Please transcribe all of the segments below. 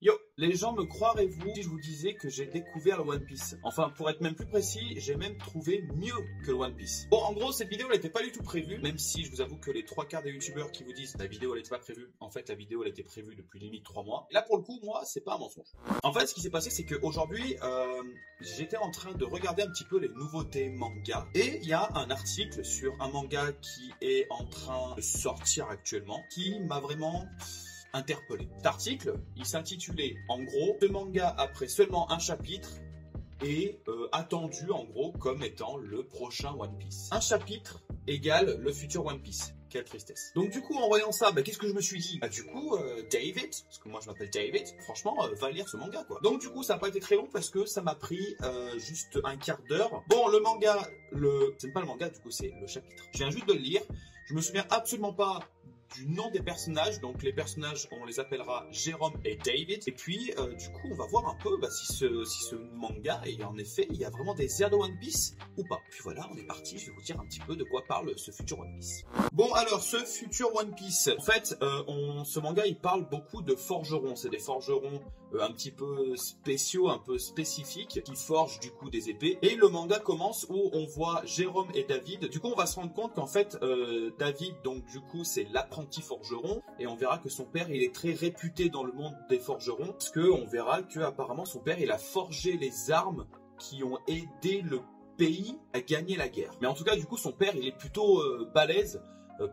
Yo, les gens me croiraient-vous si je vous disais que j'ai découvert le One Piece? Enfin, pour être même plus précis, j'ai même trouvé mieux que le One Piece. Bon, en gros, cette vidéo, elle n'était pas du tout prévue, même si je vous avoue que les trois quarts des youtubeurs qui vous disent la vidéo, elle n'était pas prévue, en fait, la vidéo, elle était prévue depuis limite 3 mois. Et là, pour le coup, moi, c'est pas un mensonge. En fait, ce qui s'est passé, c'est qu'aujourd'hui, j'étais en train de regarder un petit peu les nouveautés manga, et il y a un article sur un manga qui est en train de sortir actuellement, qui m'a vraiment interpellé. Cet article, il s'intitulait en gros « Ce manga après seulement un chapitre est attendu en gros comme étant le prochain One Piece. Un chapitre égale le futur One Piece. » Quelle tristesse. Donc du coup, en voyant ça, qu'est-ce que je me suis dit? Du coup, David, parce que moi je m'appelle David, franchement, va lire ce manga quoi. Donc du coup, ça n'a pas été très long parce que ça m'a pris juste un quart d'heure. Bon, le manga, c'est pas le manga, du coup c'est le chapitre. Je viens juste de le lire. Je me souviens absolument pas du nom des personnages, donc les personnages on les appellera Jérôme et David, et puis du coup on va voir un peu si ce manga, et en effet il y a vraiment des airs de One Piece ou pas. Puis voilà, on est parti, je vais vous dire un petit peu de quoi parle ce futur One Piece. Bon alors, ce futur One Piece, en fait ce manga il parle beaucoup de forgerons, c'est des forgerons un petit peu spéciaux, un peu spécifiques, qui forgent du coup des épées, et le manga commence où on voit Jérôme et David. Du coup on va se rendre compte qu'en fait David, donc du coup c'est l'apprenti forgeron, et on verra que son père il est très réputé dans le monde des forgerons, parce que on verra que apparemment son père il a forgé les armes qui ont aidé le pays à gagner la guerre. Mais en tout cas du coup son père il est plutôt balèze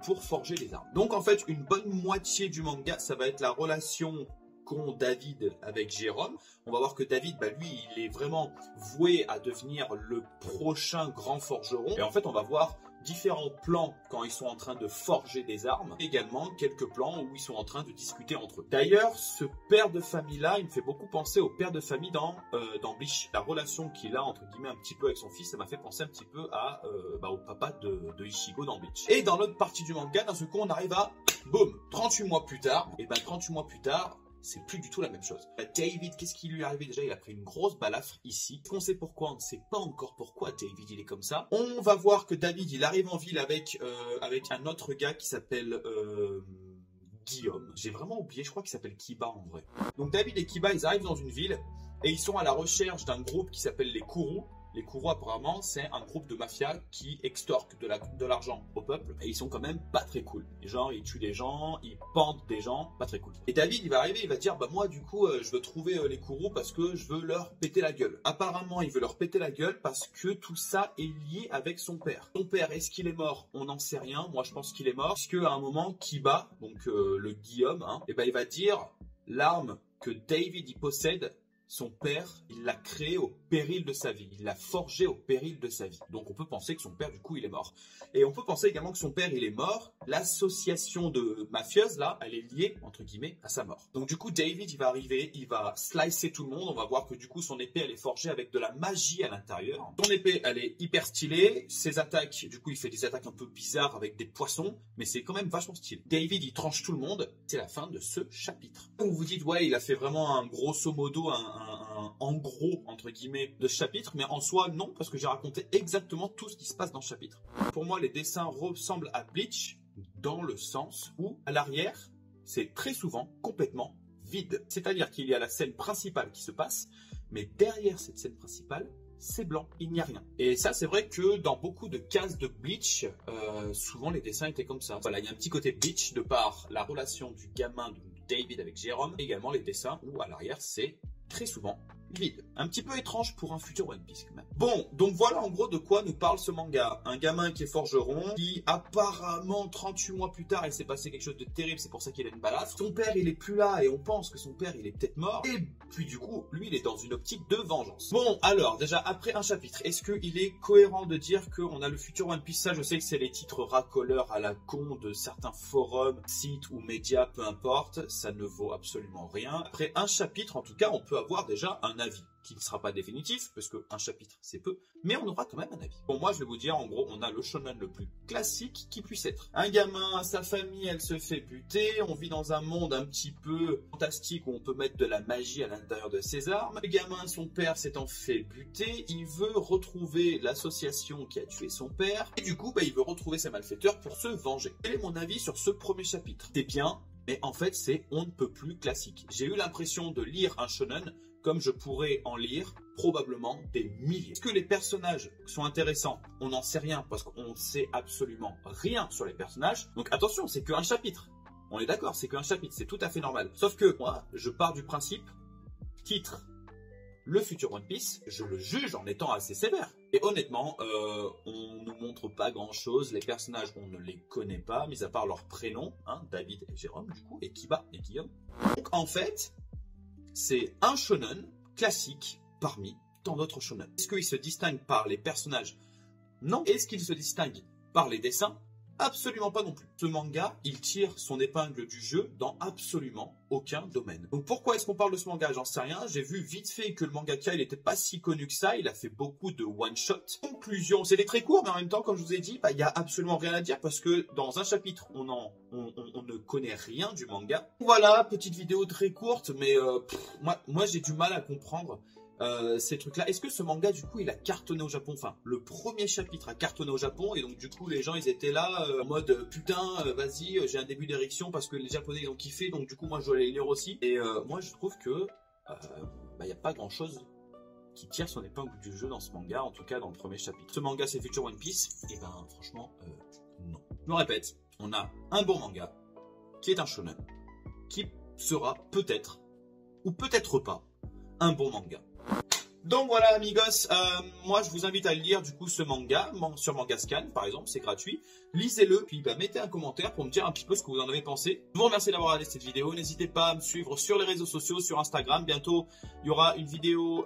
pour forger les armes. Donc en fait une bonne moitié du manga ça va être la relation qu'ont David avec Jérôme. On va voir que David, lui, il est vraiment voué à devenir le prochain grand forgeron. Et en fait, on va voir différents plans quand ils sont en train de forger des armes. Également, quelques plans où ils sont en train de discuter entre eux. D'ailleurs, ce père de famille-là, il me fait beaucoup penser au père de famille dans Bleach. La relation qu'il a, entre guillemets, un petit peu avec son fils, ça m'a fait penser un petit peu à, au papa de Ichigo dans Bleach. Et dans l'autre partie du manga, d'un seul coup, on arrive à, boum, 38 mois plus tard. Et 38 mois plus tard, c'est plus du tout la même chose. David, qu'est-ce qui lui est arrivé déjà? Il a pris une grosse balafre ici. On sait pourquoi, on ne sait pas encore pourquoi David il est comme ça. On va voir que David il arrive en ville avec un autre gars qui s'appelle Guillaume. J'ai vraiment oublié, je crois qu'il s'appelle Kiba en vrai. Donc David et Kiba ils arrivent dans une ville et ils sont à la recherche d'un groupe qui s'appelle les Kuru. Les Kuru apparemment c'est un groupe de mafia qui extorque de l'argent au peuple, et ils sont quand même pas très cool. Genre ils tuent des gens, ils pendent des gens, pas très cool. Et David il va arriver, il va dire moi du coup je veux trouver les Kuru parce que je veux leur péter la gueule. Apparemment il veut leur péter la gueule parce que tout ça est lié avec son père. Son père, est-ce qu'il est mort? On n'en sait rien, moi je pense qu'il est mort, puisque à un moment Kiba, donc le Guillaume, il va dire l'arme que David il possède, son père, il l'a créé au péril de sa vie. Il l'a forgé au péril de sa vie. Donc on peut penser que son père, du coup, il est mort. Et on peut penser également que son père, il est mort. L'association de mafieuses, là, elle est liée, entre guillemets, à sa mort. Donc du coup, David, il va arriver, il va slicer tout le monde. On va voir que du coup, son épée, elle est forgée avec de la magie à l'intérieur. Son épée, elle est hyper stylée. Ses attaques, du coup, il fait des attaques un peu bizarres avec des poissons. Mais c'est quand même vachement stylé. David, il tranche tout le monde. C'est la fin de ce chapitre. Vous vous dites, ouais, il a fait vraiment un grosso modo, en gros, entre guillemets, de ce chapitre, mais en soi, non, parce que j'ai raconté exactement tout ce qui se passe dans ce chapitre. Pour moi, les dessins ressemblent à Bleach, dans le sens où, à l'arrière, c'est très souvent complètement vide. C'est-à-dire qu'il y a la scène principale qui se passe, mais derrière cette scène principale, c'est blanc, il n'y a rien. Et ça, c'est vrai que dans beaucoup de cases de Bleach, souvent les dessins étaient comme ça. Voilà, il y a un petit côté Bleach de par la relation du gamin de David avec Jérôme, également les dessins où à l'arrière, c'est très souvent vide. Un petit peu étrange pour un futur One Piece quand même. Bon, donc voilà en gros de quoi nous parle ce manga. Un gamin qui est forgeron, qui apparemment 38 mois plus tard il s'est passé quelque chose de terrible, c'est pour ça qu'il a une balafre. Son père il est plus là et on pense que son père il est peut-être mort. Et puis du coup, lui il est dans une optique de vengeance. Bon alors, déjà après un chapitre, est-ce qu'il est cohérent de dire qu'on a le futur One Piece? Ça je sais que c'est les titres racoleurs à la con de certains forums, sites ou médias, peu importe, ça ne vaut absolument rien. Après un chapitre en tout cas, on peut avoir déjà un avis qui ne sera pas définitif, parce qu'un chapitre c'est peu, mais on aura quand même un avis. Pour moi, je vais vous dire, en gros, on a le shonen le plus classique qui puisse être. Un gamin, sa famille, elle se fait buter, on vit dans un monde un petit peu fantastique où on peut mettre de la magie à l'intérieur de ses armes. Le gamin, son père s'étant fait buter, il veut retrouver l'association qui a tué son père, et du coup, il veut retrouver ses malfaiteurs pour se venger. Quel est mon avis sur ce premier chapitre? C'est bien, mais en fait c'est on ne peut plus classique. J'ai eu l'impression de lire un shonen comme je pourrais en lire probablement des milliers. Est-ce que les personnages sont intéressants? On n'en sait rien parce qu'on ne sait absolument rien sur les personnages. Donc attention, c'est qu'un chapitre. On est d'accord, c'est qu'un chapitre, c'est tout à fait normal. Sauf que moi, je pars du principe, titre, le futur One Piece, je le juge en étant assez sévère. Et honnêtement, on nous montre pas grand chose. Les personnages, on ne les connaît pas, mis à part leurs prénoms, hein, David et Jérôme, du coup, et Kiba et Guillaume. Donc en fait, c'est un shonen classique parmi tant d'autres shonen. Est-ce qu'il se distingue par les personnages? Non. Est-ce qu'il se distingue par les dessins? Absolument pas non plus. Ce manga, il tire son épingle du jeu dans absolument aucun domaine. Donc pourquoi est-ce qu'on parle de ce manga? J'en sais rien. J'ai vu vite fait que le mangaka, il était pas si connu que ça. Il a fait beaucoup de one-shot. Conclusion, c'est des très courts, mais en même temps, comme je vous ai dit, il y a absolument rien à dire parce que dans un chapitre, on ne connaît rien du manga. Voilà, petite vidéo très courte, mais moi j'ai du mal à comprendre ces trucs-là. Est-ce que ce manga, du coup, il a cartonné au Japon? Enfin, le premier chapitre a cartonné au Japon, et donc du coup, les gens, ils étaient là en mode putain, vas-y, j'ai un début d'érection parce que les Japonais, ils ont kiffé, donc du coup, moi, je dois aller lire aussi. Et moi, je trouve que y a pas grand-chose qui tire son épingle du jeu dans ce manga, en tout cas dans le premier chapitre. Ce manga, c'est Future One Piece? Et ben, franchement, non. Je me répète, on a un bon manga qui est un shonen, qui sera peut-être, ou peut-être pas, un bon manga. Donc voilà amigos, moi je vous invite à lire du coup ce manga sur Mangascan par exemple, c'est gratuit. Lisez-le, puis mettez un commentaire pour me dire un petit peu ce que vous en avez pensé. Je vous remercie d'avoir regardé cette vidéo, n'hésitez pas à me suivre sur les réseaux sociaux, sur Instagram. Bientôt il y aura une vidéo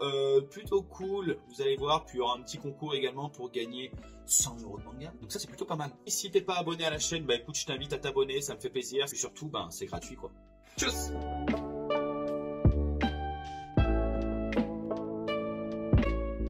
plutôt cool, vous allez voir, puis il y aura un petit concours également pour gagner 100 € de manga. Donc ça c'est plutôt pas mal. Et si t'es pas abonné à la chaîne, écoute, je t'invite à t'abonner, ça me fait plaisir. Et surtout, c'est gratuit quoi. Tchuss!